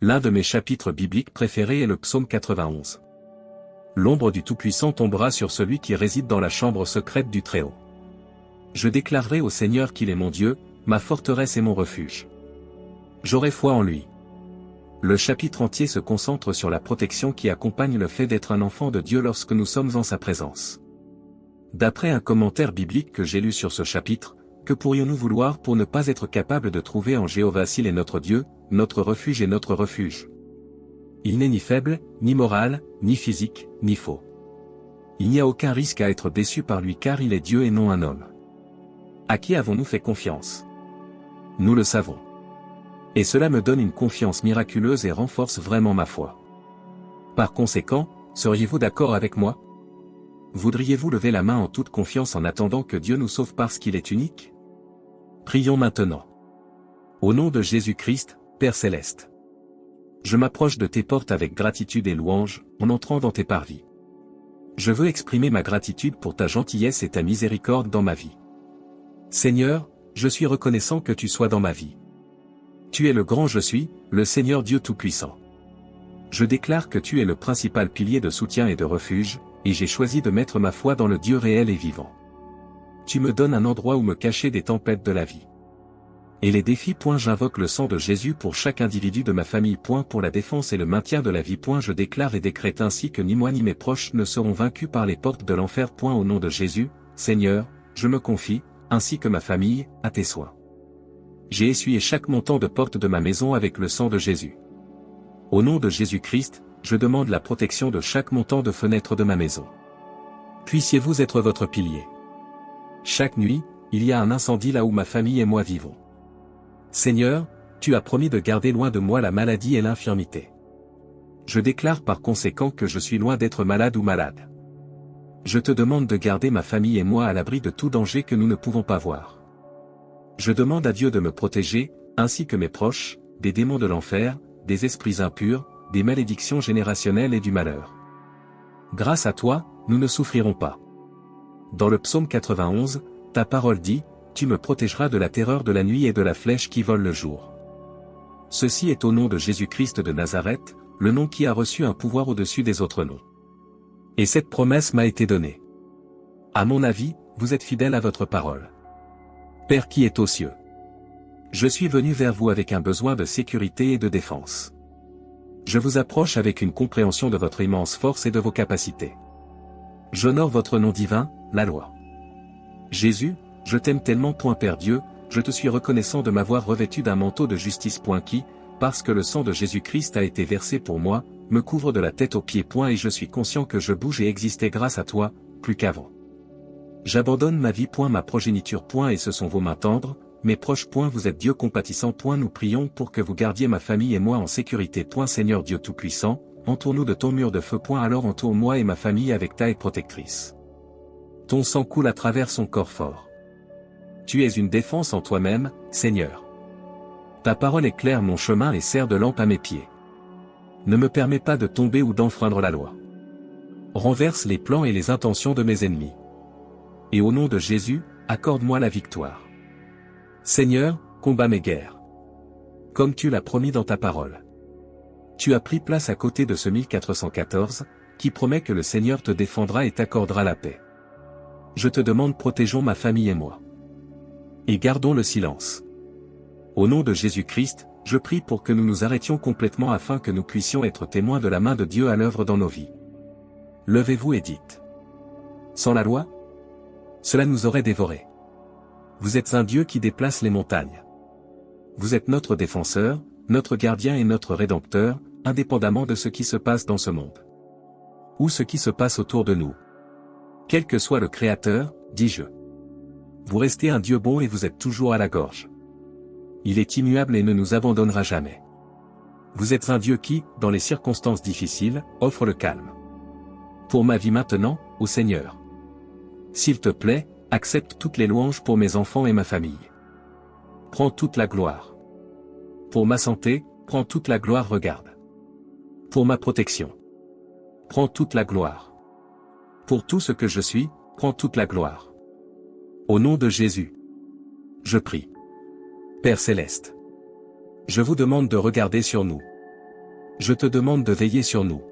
L'un de mes chapitres bibliques préférés est le psaume 91. L'ombre du Tout-Puissant tombera sur celui qui réside dans la chambre secrète du Très-Haut. Je déclarerai au Seigneur qu'il est mon Dieu, ma forteresse et mon refuge. J'aurai foi en lui. Le chapitre entier se concentre sur la protection qui accompagne le fait d'être un enfant de Dieu lorsque nous sommes en sa présence. D'après un commentaire biblique que j'ai lu sur ce chapitre, que pourrions-nous vouloir pour ne pas être capables de trouver en Jéhovah s'il est notre Dieu, notre refuge et notre refuge? Il n'est ni faible, ni moral, ni physique, ni faux. Il n'y a aucun risque à être déçu par lui car il est Dieu et non un homme. À qui avons-nous fait confiance? Nous le savons. Et cela me donne une confiance miraculeuse et renforce vraiment ma foi. Par conséquent, seriez-vous d'accord avec moi? Voudriez-vous lever la main en toute confiance en attendant que Dieu nous sauve parce qu'il est unique? Prions maintenant. Au nom de Jésus-Christ, Père Céleste. Je m'approche de tes portes avec gratitude et louange, en entrant dans tes parvis. Je veux exprimer ma gratitude pour ta gentillesse et ta miséricorde dans ma vie. Seigneur, je suis reconnaissant que tu sois dans ma vie. Tu es le grand je suis, le Seigneur Dieu Tout-Puissant. Je déclare que tu es le principal pilier de soutien et de refuge, et j'ai choisi de mettre ma foi dans le Dieu réel et vivant. Tu me donnes un endroit où me cacher des tempêtes de la vie. Et les défis. J'invoque le sang de Jésus pour chaque individu de ma famille. Pour la défense et le maintien de la vie. Je déclare et décrète ainsi que ni moi ni mes proches ne seront vaincus par les portes de l'enfer. Au nom de Jésus, Seigneur, je me confie, ainsi que ma famille, à tes soins. J'ai essuyé chaque montant de porte de ma maison avec le sang de Jésus. Au nom de Jésus-Christ, je demande la protection de chaque montant de fenêtre de ma maison. Puissiez-vous être votre pilier. Chaque nuit, il y a un incendie là où ma famille et moi vivons. Seigneur, tu as promis de garder loin de moi la maladie et l'infirmité. Je déclare par conséquent que je suis loin d'être malade ou malade. Je te demande de garder ma famille et moi à l'abri de tout danger que nous ne pouvons pas voir. Je demande à Dieu de me protéger, ainsi que mes proches, des démons de l'enfer, des esprits impurs, des malédictions générationnelles et du malheur. Grâce à toi, nous ne souffrirons pas. Dans le psaume 91, ta parole dit, tu me protégeras de la terreur de la nuit et de la flèche qui vole le jour. Ceci est au nom de Jésus-Christ de Nazareth, le nom qui a reçu un pouvoir au-dessus des autres noms. Et cette promesse m'a été donnée. À mon avis, vous êtes fidèle à votre parole. Père qui est aux cieux. Je suis venu vers vous avec un besoin de sécurité et de défense. Je vous approche avec une compréhension de votre immense force et de vos capacités. J'honore votre nom divin, la loi. Jésus, je t'aime tellement. Père Dieu, je te suis reconnaissant de m'avoir revêtu d'un manteau de justice. Qui, parce que le sang de Jésus-Christ a été versé pour moi, me couvre de la tête aux pieds. Et je suis conscient que je bouge et existais grâce à toi, plus qu'avant. J'abandonne ma vie. Ma progéniture. Et ce sont vos mains tendres, mes proches. Vous êtes Dieu compatissant. Nous prions pour que vous gardiez ma famille et moi en sécurité. Seigneur Dieu Tout-Puissant, entoure-nous de ton mur de feu. Alors entoure-moi et ma famille avec ta haie protectrice. Ton sang coule à travers son corps fort. Tu es une défense en toi-même, Seigneur. Ta parole éclaire mon chemin et sert de lampe à mes pieds. Ne me permets pas de tomber ou d'enfreindre la loi. Renverse les plans et les intentions de mes ennemis. Et au nom de Jésus, accorde-moi la victoire. Seigneur, combat mes guerres. Comme tu l'as promis dans ta parole. Tu as pris place à côté de ce 1414, qui promet que le Seigneur te défendra et t'accordera la paix. Je te demande, protégeons ma famille et moi. Et gardons le silence. Au nom de Jésus-Christ, je prie pour que nous nous arrêtions complètement afin que nous puissions être témoins de la main de Dieu à l'œuvre dans nos vies. Levez-vous et dites. Sans la loi? Cela nous aurait dévorés. Vous êtes un Dieu qui déplace les montagnes. Vous êtes notre défenseur, notre gardien et notre rédempteur, indépendamment de ce qui se passe dans ce monde. Ou ce qui se passe autour de nous. Quel que soit le Créateur, dis-je. Vous restez un Dieu bon et vous êtes toujours à la gorge. Il est immuable et ne nous abandonnera jamais. Vous êtes un Dieu qui, dans les circonstances difficiles, offre le calme. Pour ma vie maintenant, ô Seigneur. S'il te plaît, accepte toutes les louanges pour mes enfants et ma famille. Prends toute la gloire. Pour ma santé, prends toute la gloire. Regarde. Pour ma protection. Prends toute la gloire. Pour tout ce que je suis, prends toute la gloire. Au nom de Jésus. Je prie. Père Céleste. Je vous demande de regarder sur nous. Je te demande de veiller sur nous.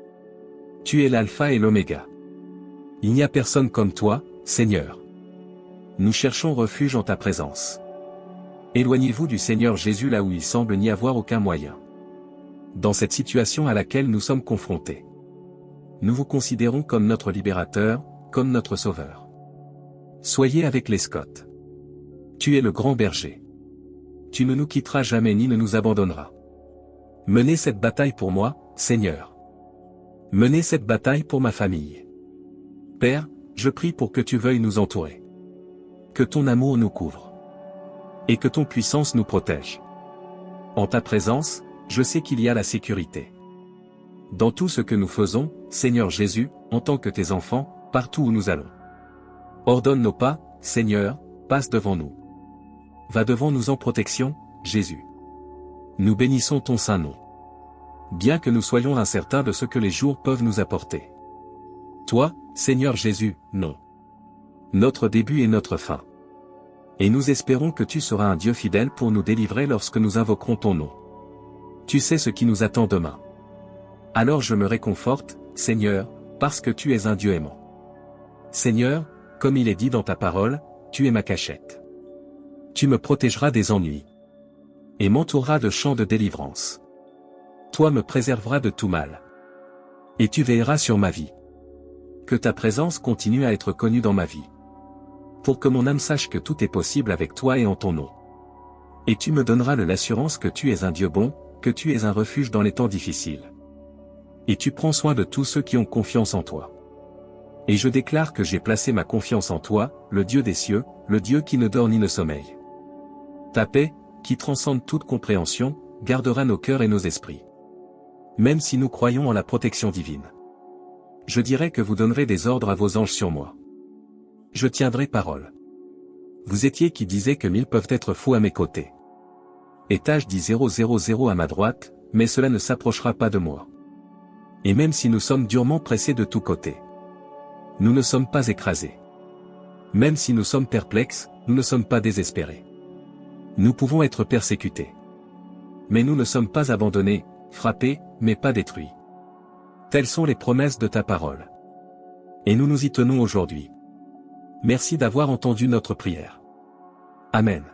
Tu es l'alpha et l'oméga. Il n'y a personne comme toi, Seigneur. Nous cherchons refuge en ta présence. Éloignez-vous du Seigneur Jésus là où il semble n'y avoir aucun moyen. Dans cette situation à laquelle nous sommes confrontés, nous vous considérons comme notre libérateur, comme notre sauveur. Soyez avec les Scott. Tu es le grand berger. Tu ne nous quitteras jamais ni ne nous abandonneras. Menez cette bataille pour moi, Seigneur. Menez cette bataille pour ma famille. Père, je prie pour que tu veuilles nous entourer. Que ton amour nous couvre. Et que ton puissance nous protège. En ta présence, je sais qu'il y a la sécurité. Dans tout ce que nous faisons, Seigneur Jésus, en tant que tes enfants, partout où nous allons. Ordonne nos pas, Seigneur, passe devant nous. Va devant nous en protection, Jésus. Nous bénissons ton saint nom. Bien que nous soyons incertains de ce que les jours peuvent nous apporter. Toi, Seigneur Jésus, non. Notre début et notre fin. Et nous espérons que tu seras un Dieu fidèle pour nous délivrer lorsque nous invoquerons ton nom. Tu sais ce qui nous attend demain. Alors je me réconforte, Seigneur, parce que tu es un Dieu aimant. Seigneur, comme il est dit dans ta parole, tu es ma cachette. Tu me protégeras des ennuis. Et m'entoureras de chants de délivrance. Toi me préserveras de tout mal. Et tu veilleras sur ma vie. Que ta présence continue à être connue dans ma vie. Pour que mon âme sache que tout est possible avec toi et en ton nom. Et tu me donneras l'assurance que tu es un Dieu bon, que tu es un refuge dans les temps difficiles. Et tu prends soin de tous ceux qui ont confiance en toi. Et je déclare que j'ai placé ma confiance en toi, le Dieu des cieux, le Dieu qui ne dort ni ne sommeille. Ta paix, qui transcende toute compréhension, gardera nos cœurs et nos esprits. Même si nous croyons en la protection divine. Je dirai que vous donnerez des ordres à vos anges sur moi. Je tiendrai parole. Vous étiez qui disait que 1000 peuvent être fous à mes côtés. Étage dit 000 à ma droite, mais cela ne s'approchera pas de moi. Et même si nous sommes durement pressés de tous côtés, nous ne sommes pas écrasés. Même si nous sommes perplexes, nous ne sommes pas désespérés. Nous pouvons être persécutés. Mais nous ne sommes pas abandonnés, frappés, mais pas détruits. Telles sont les promesses de ta parole. Et nous nous y tenons aujourd'hui. Merci d'avoir entendu notre prière. Amen.